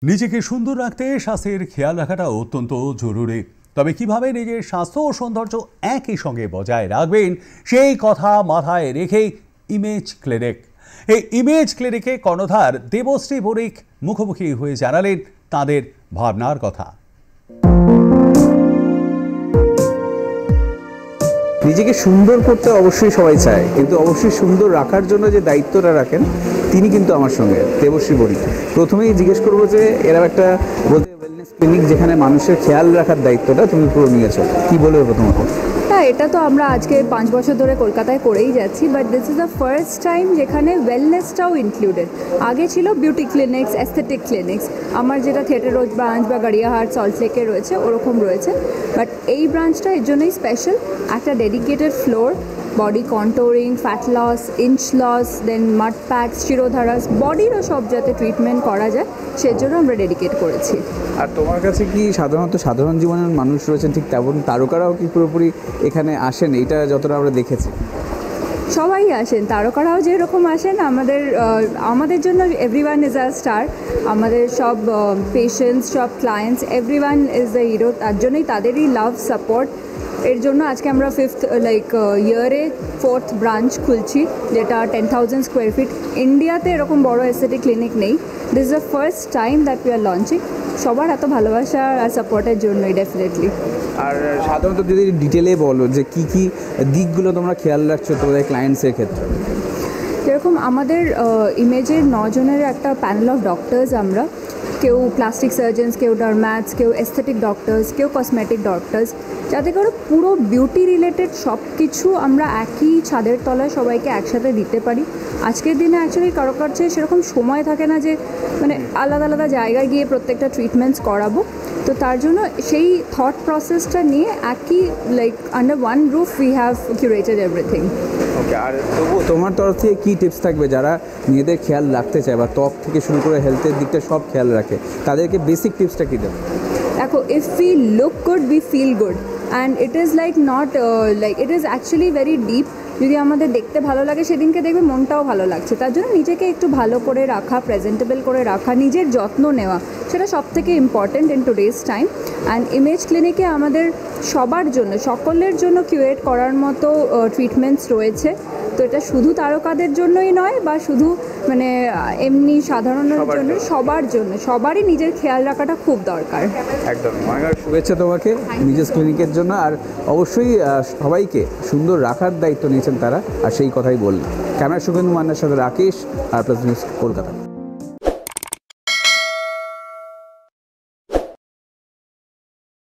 নিজেকে সুন্দর রাখতে স্বাস্থ্যের খেয়াল রাখাটা অত্যন্ত জরুরি। তবে কিভাবে নিজের স্বাস্থ্য ও সৌন্দর্য একই সঙ্গে বজায় রাখবেন সেই কথা মাথায় রেখেই ইমেজ ক্লিনিক। এই ইমেজ ক্লিনিকে কর্ণধার দেবশ্রী বণিক মুখোমুখি হয়ে জানালেন তাদের ভাবনার কথা। নিজেকে সুন্দর করতে অবশ্যই সবাই চায়, কিন্তু অবশ্যই সুন্দর রাখার জন্য যে দায়িত্বটা রাখেন তিনি কিন্তু আমার সঙ্গে দেবশ্রী বণিক। প্রথমেই জিজ্ঞেস করবো যে এরকম একটা বলতে ওয়েলনেস ক্লিনিক যেখানে মানুষের খেয়াল রাখার দায়িত্বটা তুমি পুরো নিয়েছো, কি বলবে প্রথমত? হ্যাঁ, এটা তো আমরা আজকে 5 বছর ধরে কলকাতায় করেই যাচ্ছি, but this is the first time যেখানে ওয়েলনেসটাও ইনক্লুডেড। আগে ছিল বিউটি ক্লিনিক্স, অ্যাস্থেটিক ক্লিনিক্স, আমার যেটা থিয়েটার রোড ব্রাঞ্চ বা গড়িয়াহাট সল্টলেকে রয়েছে ওরকম রয়েছে, বাট এই ব্রাঞ্চটা এর জন্যই স্পেশাল। একটা dedicated floor, body controlling, fat loss, inch loss, then mud packs, shirodharas, বডিরও সব যাতে ট্রিটমেন্ট করা যায় সেজন্য আমরা ডেডিকেট করেছি। আর তোমার কাছে কি সাধারণ জীবনের মানুষ রয়েছেন ঠিক তেমন তারকারাও কি পুরোপুরি এখানে আসেন? এইটা যতটা আমরা দেখেছি সবাই আসেন, তারকারাও যেরকম আসেন, আমাদের জন্য এভরিওয়ান ইজ আ স্টার। আমাদের সব পেশেন্টস, সব clients, everyone is the hero. তার জন্যই তাদেরই লাভ, সাপোর্ট। এর জন্য আজকে আমরা ইয়ারে 4th ব্রাঞ্চ খুলছি, যেটা 10,000 স্কোয়ার ফিট। ইন্ডিয়াতে এরকম বড় এস্থেটিক ক্লিনিক নেই। This is the first time that we are launching. সবার এত ভালোবাসা আর সাপোর্টের জন্যই ডেফিনেটলি। আর সাধারণত যদি ডিটেলে বলো যে কী কী দিকগুলো তোমরা খেয়াল রাখছো তোমাদের ক্লায়েন্টসের ক্ষেত্রে? যেরকম আমাদের ইমেজের 9 জনের একটা প্যানেল অফ ডক্টরস আমরা, কেউ প্লাস্টিক সার্জনস, কেউ ডার্ম্যাটস, কেউ এস্থেটিক ডক্টরস, কেউ কসমেটিক ডক্টরস, যাতে করে পুরো বিউটি রিলেটেড সব কিছু আমরা একই ছাদের তলায় সবাইকে একসাথে দিতে পারি। আজকের দিনে অ্যাকচুয়ালি কারো কাছে সেরকম সময় থাকে না যে আলাদা আলাদা জায়গায় গিয়ে প্রত্যেকটা ট্রিটমেন্টস করাবো, তো তার জন্য সেই থট প্রসেসটা নিয়ে একই under one roof we have curated everything. Okay, আর তবুও তোমার তরফ থেকে কী টিপস থাকবে যারা নিজেদের খেয়াল রাখতে চায় বা ত্বক থেকে শুরু করে হেলথের দিকটা সব খেয়াল রাখে, তাদেরকে বেসিক টিপসটা কী দেবে? দেখো, if we look good we feel good, and it is not it is actually very deep. যদি আমাদের দেখতে ভালো লাগে সেদিনকে দেখবে মনটাও ভালো লাগছে। তার জন্য নিজেকে একটু ভালো করে রাখা, প্রেজেন্টেবল করে রাখা, নিজের যত্ন নেওয়া, সেটা সব থেকে important in today's time. And image ক্লিনিকে আমাদের সবার জন্য, সকলের জন্য কিউরেট করার মতো ট্রিটমেন্টস রয়েছে। তো এটা শুধু তারকাদের জন্যই নয় বা শুধু এমনি সাধারণের জন্য, সবার জন্য, সবারই নিজের খেয়াল রাখাটা খুব দরকার। একদম, অনেক শুভেচ্ছা তোমাকে নিজেস ক্লিনিকের জন্য। আর অবশ্যই সবাইকে সুন্দর রাখার দায়িত্ব নিয়েছেন তারা, আর সেই কথাই বললেন। ক্যামেরা শুভেন্দু মান্নার সাথে রাকেশ, আর প্লাস নিউজ কলকাতা।